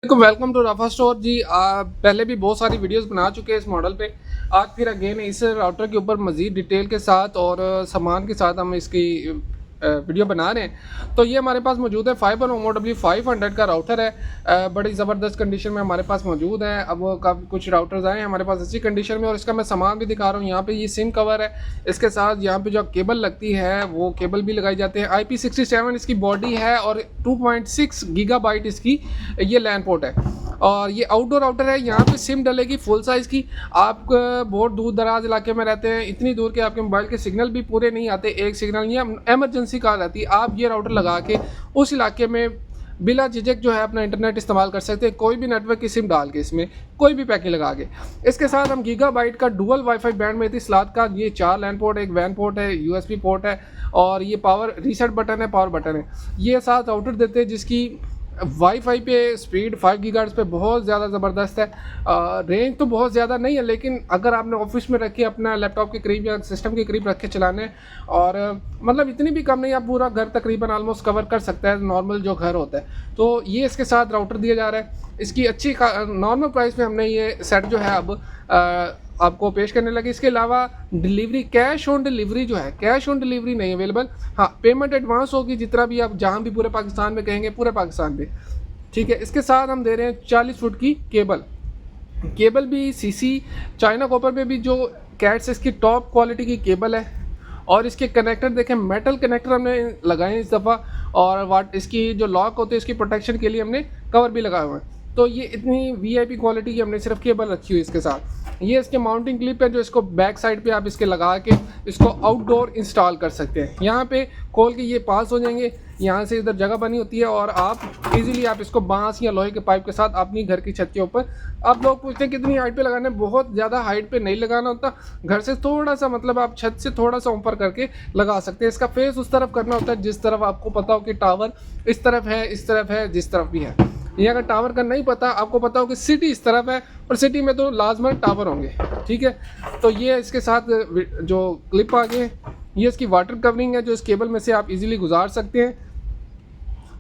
Welcome to Rafa store जी। पहले भी बहुत सारी वीडियोस बना चुके हैं इस मॉडल पे। आज फिर अगेन इस राउटर के ऊपर मज़ीद डिटेल के साथ और सामान के साथ हम इसकी वीडियो बना रहे हैं। तो ये हमारे पास मौजूद है फाइबर OMOW 500 का राउटर है। बड़ी ज़बरदस्त कंडीशन में हमारे पास मौजूद है। अब काफ़ी कुछ राउटर्स आए हैं हमारे पास अच्छी कंडीशन में और इसका मैं सामान भी दिखा रहा हूँ। यहाँ पे ये सिम कवर है, इसके साथ यहाँ पे जो केबल लगती है वो केबल भी लगाई जाती है। IP67 इसकी बॉडी है और 2.6 गीगाबाइट इसकी ये लैन पोर्ट है और ये आउटडोर राउटर है। यहाँ पे सिम डलेगी फुल साइज़ की। आप बहुत दूर दराज इलाके में रहते हैं, इतनी दूर के आपके मोबाइल के सिग्नल भी पूरे नहीं आते, एक सिग्नल या एमरजेंसी कॉल आती है, आप ये राउटर लगा के उस इलाके में बिला झिझक जो है अपना इंटरनेट इस्तेमाल कर सकते हैं। कोई भी नेटवर्क की सिम डाल के इसमें कोई भी पैकेज लगा के। इसके साथ हम गीगाबाइट का डुअल वाईफाई बैंड में थी स्लॉट का ये 4 लैन पोर्ट, एक वैन पोर्ट है, USB पोर्ट है और ये पावर रीसेट बटन है, पावर बटन है। ये साथ राउटर देते हैं जिसकी वाईफाई पे स्पीड 5 गीगाहर्ट्ज़ पे बहुत ज़्यादा ज़बरदस्त है। रेंज तो बहुत ज़्यादा नहीं है, लेकिन अगर आपने ऑफिस में रखे अपना लैपटॉप के करीब या सिस्टम के करीब रख के चलाने और मतलब इतनी भी कम नहीं, आप पूरा घर तकरीबन ऑलमोस्ट कवर कर सकता है नॉर्मल जो घर होता है। तो ये इसके साथ राउटर दिया जा रहा है। इसकी अच्छी नॉर्मल प्राइस में हमने ये सेट जो है अब आपको पेश करने लगे। इसके अलावा डिलीवरी, कैश ऑन डिलीवरी जो है, कैश ऑन डिलीवरी नहीं अवेलेबल। हाँ, पेमेंट एडवांस होगी जितना भी आप जहाँ भी पूरे पाकिस्तान में कहेंगे, पूरे पाकिस्तान में, ठीक है। इसके साथ हम दे रहे हैं 40 फुट की केबल भी CC चाइना कॉपर में भी जो कैट्स इसकी टॉप क्वालिटी की केबल है। और इसके कनेक्टर देखें, मेटल कनेक्टर हमने लगाए इस दफ़ा और इसकी जो लॉक होते हैं इसकी प्रोटेक्शन के लिए हमने कवर भी लगाए हुए हैं। तो ये इतनी VIP क्वालिटी की हमने सिर्फ केबल रखी हुई इसके साथ। ये इसके माउंटिंग क्लिप है जो इसको बैक साइड पे आप इसके लगा के इसको आउटडोर इंस्टॉल कर सकते हैं। यहाँ पे खोल के ये पास हो जाएंगे, यहाँ से इधर जगह बनी होती है और आप इजीली आप इसको बांस या लोहे के पाइप के साथ अपनी घर की छत के ऊपर, आप लोग पूछते हैं कितनी हाइट पे लगाना है, बहुत ज़्यादा हाइट पे नहीं लगाना होता, घर से थोड़ा सा मतलब आप छत से थोड़ा सा ऊपर करके लगा सकते हैं। इसका फेस उस तरफ करना होता है जिस तरफ आपको पता हो कि टावर इस तरफ है, इस तरफ है, जिस तरफ भी है। ये अगर टावर का नहीं पता, आपको पता हो कि सिटी इस तरफ है और सिटी में तो लाजमन टावर होंगे, ठीक है। तो ये इसके साथ जो क्लिप आ गए, ये इसकी वाटर कवरिंग है जो इस केबल में से आप इजीली गुजार सकते हैं।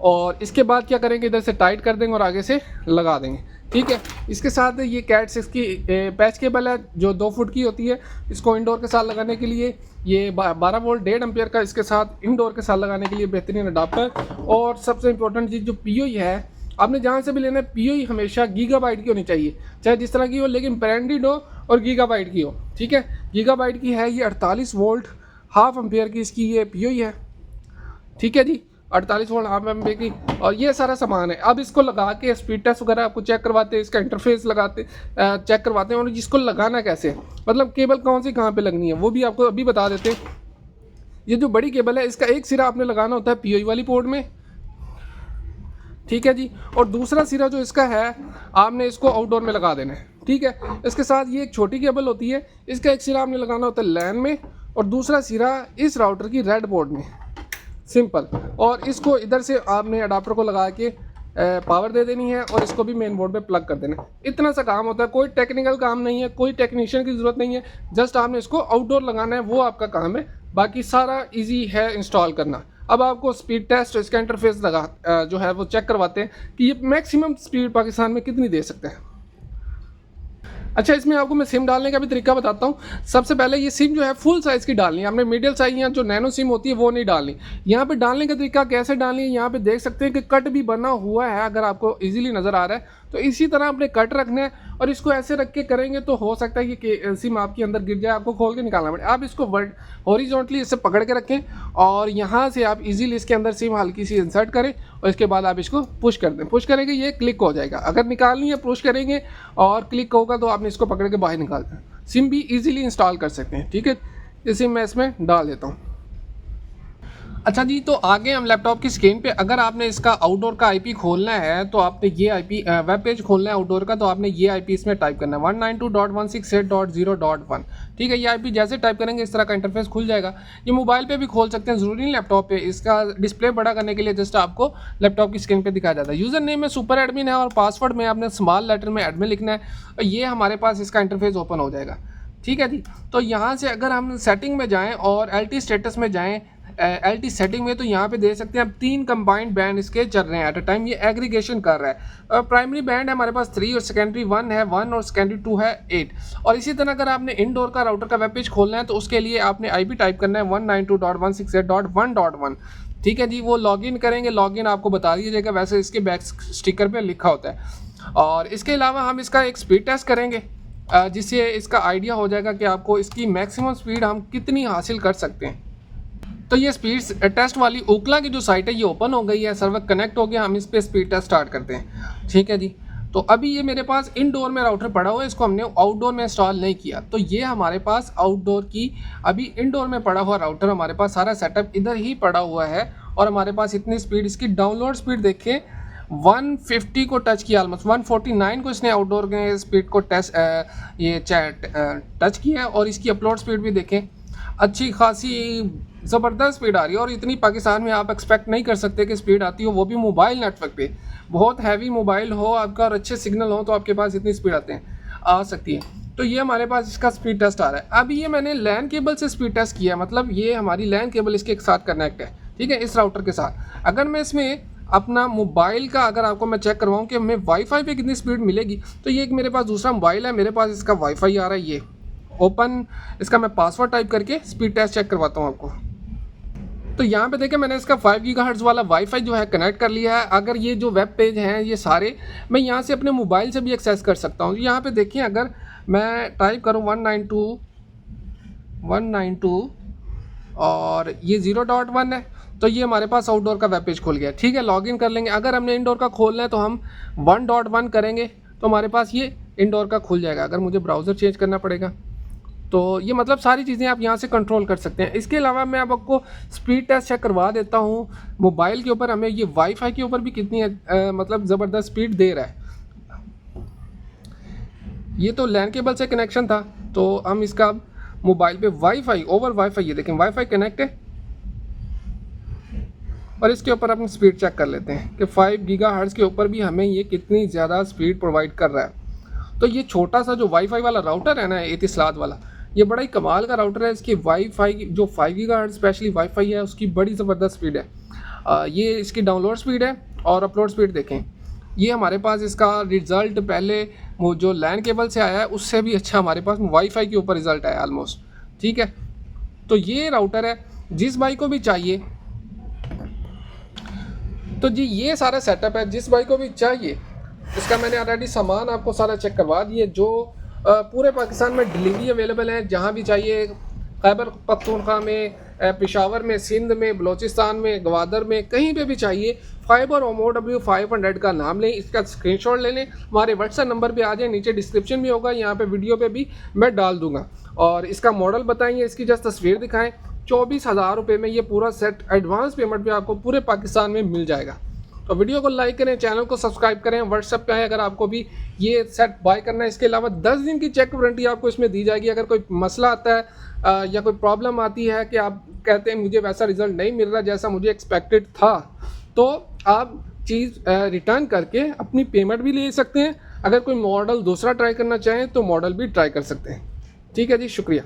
और इसके बाद क्या करेंगे, इधर से टाइट कर देंगे और आगे से लगा देंगे, ठीक है। इसके साथ ये कैट्स इसकी पैच केबल है जो 2 फुट की होती है। इसको इंडोर के साथ लगाने के लिए ये 12 वोल्ट 1.5 एम्पियर का इसके साथ इंडोर के साथ लगाने के लिए बेहतरीन अडाप्टर। और सबसे इंपॉर्टेंट चीज़ जो POE है, आपने जहाँ से भी लेना है POE हमेशा गीगाबाइट की होनी चाहिए, चाहे जिस तरह की हो, लेकिन ब्रांडेड हो और गीगाबाइट की हो, ठीक है। गीगाबाइट की है ये 48 वोल्ट 1/2 एम्पियर की इसकी ये POE है, ठीक है जी, 48 वोल्ट 1/2 एम्पियर की। और ये सारा सामान है। अब इसको लगा के स्पीड टेस्ट वगैरह आपको चेक करवाते हैं, इसका इंटरफेस चेक करवाते हैं और जिसको लगाना कैसे, मतलब केबल कौन सी कहाँ पे लगनी है वो भी आपको अभी बता देते हैं। ये जो बड़ी केबल है इसका एक सिरा आपने लगाना होता है POE वाली पोर्ट में, ठीक है जी, और दूसरा सिरा जो इसका है आपने इसको आउटडोर में लगा देना है, ठीक है। इसके साथ ये एक छोटी केबल होती है, इसका एक सिरा आपने लगाना होता है लैन में और दूसरा सिरा इस राउटर की रेड बोर्ड में, सिंपल। और इसको इधर से आपने अडाप्टर को लगा के पावर दे देनी है और इसको भी मेन बोर्ड पे प्लग कर देना है। इतना सा काम होता है, कोई टेक्निकल काम नहीं है, कोई टेक्नीशियन की ज़रूरत नहीं है, जस्ट आपने इसको आउटडोर लगाना है, वो आपका काम है। बाकी सारा इजी है इंस्टॉल करना। अब आपको स्पीड टेस्ट इसका इंटरफेस लगा जो है वो चेक करवाते हैं कि ये मैक्सिमम स्पीड पाकिस्तान में कितनी दे सकते हैं। अच्छा, इसमें आपको मैं सिम डालने का भी तरीका बताता हूँ। सबसे पहले ये सिम जो है फुल साइज़ की डालनी है, आपने मिडिल साइज या जो नैनो सिम होती है वो नहीं डालनी। यहाँ पे डालने का तरीका कैसे डालनी है, यहाँ पे देख सकते हैं कि कट भी बना हुआ है, अगर आपको इजीली नज़र आ रहा है तो इसी तरह आपने कट रखना है और इसको ऐसे रख के करेंगे तो हो सकता है कि सिम आपके अंदर गिर जाए, आपको खोल के निकालना पड़े। आप इसको हॉरिजॉन्टली इससे पकड़ के रखें और यहाँ से आप इजीली इसके अंदर सिम हल्की सी इंसर्ट करें और इसके बाद आप इसको पुश कर दें। पुश करेंगे ये क्लिक हो जाएगा, अगर निकालनी है पुश करेंगे और क्लिक होगा तो आपने इसको पकड़ के बाहर निकाल दें। सिम भी इजीली इंस्टॉल कर सकते हैं, ठीक है। ये सिम मैं इसमें डाल देता हूँ। अच्छा जी, तो आगे हम लैपटॉप की स्क्रीन पे अगर आपने इसका आउटडोर का IP खोलना है तो आपने ये IP वेब पेज खोलना है आउटडोर का, तो आपने ये IP इसमें टाइप करना है 192.168.0.1, ठीक है। ये IP जैसे टाइप करेंगे इस तरह का इंटरफेस खुल जाएगा। ये मोबाइल पे भी खोल सकते हैं, ज़रूरी नहीं लैपटॉप पे। इसका डिस्प्ले बड़ा करने के लिए जस्ट आपको लैपटॉप की स्क्रीन पर दिखाया जाता है। यूज़र नेम में सुपर एडमिन है और पासवर्ड में आपने स्मॉल लेटर में एडमिन लिखना है और ये हमारे पास इसका इंटरफेस ओपन हो जाएगा, ठीक है जी। तो यहाँ से अगर हम सेटिंग में जाएँ और LT स्टेटस में जाएँ, LT सेटिंग में, तो यहाँ पे देख सकते हैं आप 3 कंबाइंड बैंड इसके चल रहे हैं एट अ टाइम, ये एग्रीगेशन कर रहा है। प्राइमरी बैंड है हमारे पास 3 और सेकेंडरी 1 है 1 और सेकेंडरी 2 है 8। और इसी तरह अगर आपने इनडोर का राउटर का वेब पेज खोलना है तो उसके लिए आपने IP टाइप करना है 192.168.1.1। ठीक है जी, वो लॉगिन करेंगे, लॉगिन आपको बता दिया जाएगा, वैसे इसके बैक स्टिकर पे लिखा होता है। और इसके अलावा हम इसका एक स्पीड टेस्ट करेंगे जिससे इसका आइडिया हो जाएगा कि आपको इसकी मैक्सिमम स्पीड हम कितनी हासिल कर सकते हैं। तो ये स्पीड टेस्ट वाली ओकला की जो साइट है ये ओपन हो गई है, सर्वर कनेक्ट हो गया, हम इस पर स्पीड टेस्ट स्टार्ट करते हैं। ठीक है जी, तो अभी ये मेरे पास इनडोर में राउटर पड़ा हुआ है, इसको हमने आउटडोर में इंस्टॉल नहीं किया, तो ये हमारे पास आउटडोर की अभी इनडोर में पड़ा हुआ राउटर, हमारे पास सारा सेटअप इधर ही पड़ा हुआ है। और हमारे पास इतनी स्पीड, इसकी डाउनलोड स्पीड देखें 150 को टच किया, ऑलमोस्ट 149 को इसने आउटडोर के स्पीड को टच किया है। और इसकी अपलोड स्पीड भी देखें, अच्छी खासी ज़बरदस्त स्पीड आ रही है। और इतनी पाकिस्तान में आप एक्सपेक्ट नहीं कर सकते कि स्पीड आती हो, वो भी मोबाइल नेटवर्क पे। बहुत हैवी मोबाइल हो आपका और अच्छे सिग्नल हो तो आपके पास इतनी स्पीड आ सकती है। तो ये हमारे पास इसका स्पीड टेस्ट आ रहा है। अभी ये मैंने लैन केबल से स्पीड टेस्ट किया, मतलब ये हमारी लैन केबल इसके साथ कनेक्ट है, ठीक है, इस राउटर के साथ। अगर मैं इसमें अपना मोबाइल का अगर आपको मैं चेक करवाऊँ कि हमें वाईफाई पे कितनी स्पीड मिलेगी, तो ये एक मेरे पास दूसरा मोबाइल है, मेरे पास इसका वाईफाई आ रहा है, ये ओपन, इसका मैं पासवर्ड टाइप करके स्पीड टेस्ट चेक करवाता हूँ आपको। तो यहाँ पे देखें मैंने इसका 5 गीगाहर्ट्ज़ वाला वाईफाई जो है कनेक्ट कर लिया है। अगर ये जो वेब पेज हैं ये सारे मैं यहाँ से अपने मोबाइल से भी एक्सेस कर सकता हूँ। यहाँ पे देखिए अगर मैं टाइप करूँ 192 और ये 0.1 है, तो ये हमारे पास आउटडोर का वेब पेज खुल गया। ठीक है, लॉगिन कर लेंगे। अगर हमने इंडोर का खोलना है तो हम 1.1 करेंगे तो हमारे पास ये इंडोर का खुल जाएगा। अगर मुझे ब्राउज़र चेंज करना पड़ेगा तो ये मतलब सारी चीज़ें आप यहाँ से कंट्रोल कर सकते हैं। इसके अलावा मैं अब आपको स्पीड टेस्ट चेक करवा देता हूँ मोबाइल के ऊपर, हमें ये वाईफाई के ऊपर भी कितनी मतलब ज़बरदस्त स्पीड दे रहा है। ये तो लैन केबल से कनेक्शन था, तो हम इसका मोबाइल पे वाईफाई ओवर वाईफाई, ये देखें वाईफाई कनेक्ट है और इसके ऊपर हम स्पीड चेक कर लेते हैं कि 5 गीगाहर्ट्ज़ के ऊपर भी हमें ये कितनी ज़्यादा स्पीड प्रोवाइड कर रहा है। तो ये छोटा सा जो वाईफाई वाला राउटर है ना, एतिसलात वाला, ये बड़ा ही कमाल का राउटर है। इसकी वाईफाई जो 5 गीगाहर्ट्ज़ स्पेशली वाईफाई है उसकी बड़ी ज़बरदस्त स्पीड है। ये इसकी डाउनलोड स्पीड है और अपलोड स्पीड देखें, ये हमारे पास इसका रिज़ल्ट पहले वो जो लैन केबल से आया है उससे भी अच्छा हमारे पास वाईफाई के ऊपर रिज़ल्ट आया ऑलमोस्ट। ठीक है, तो ये राउटर है, जिस भाई को भी चाहिए तो जी ये सारा सेटअप है, जिस भाई को भी चाहिए। इसका मैंने ऑलरेडी सामान आपको सारा चेक करवा दिए, जो पूरे पाकिस्तान में डिलीवरी अवेलेबल है, जहाँ भी चाहिए, खैबर पख्तूनख्वा में, पेशावर में, सिंध में, बलूचिस्तान में, गवादर में, कहीं पे भी चाहिए। फाइबर OMOW 500 का नाम लें, इसका स्क्रीनशॉट ले लें, हमारे व्हाट्सएप नंबर पे आ जाए, नीचे डिस्क्रिप्शन भी होगा, यहाँ पे वीडियो पे भी मैं डाल दूंगा। और इसका मॉडल बताएंगे, इसकी जस्ट तस्वीर दिखाएं। 24,000 रुपये में ये पूरा सेट एडवांस पेमेंट पे आपको पूरे पाकिस्तान में मिल जाएगा। तो वीडियो को लाइक करें, चैनल को सब्सक्राइब करें, व्हाट्सएप पे आए अगर आपको भी ये सेट बाय करना है। इसके अलावा 10 दिन की चेक वारंटी आपको इसमें दी जाएगी। अगर कोई मसला आता है या कोई प्रॉब्लम आती है कि आप कहते हैं मुझे वैसा रिज़ल्ट नहीं मिल रहा जैसा मुझे एक्सपेक्टेड था, तो आप चीज़ रिटर्न करके अपनी पेमेंट भी ले सकते हैं। अगर कोई मॉडल दूसरा ट्राई करना चाहें तो मॉडल भी ट्राई कर सकते हैं। ठीक है जी, शुक्रिया।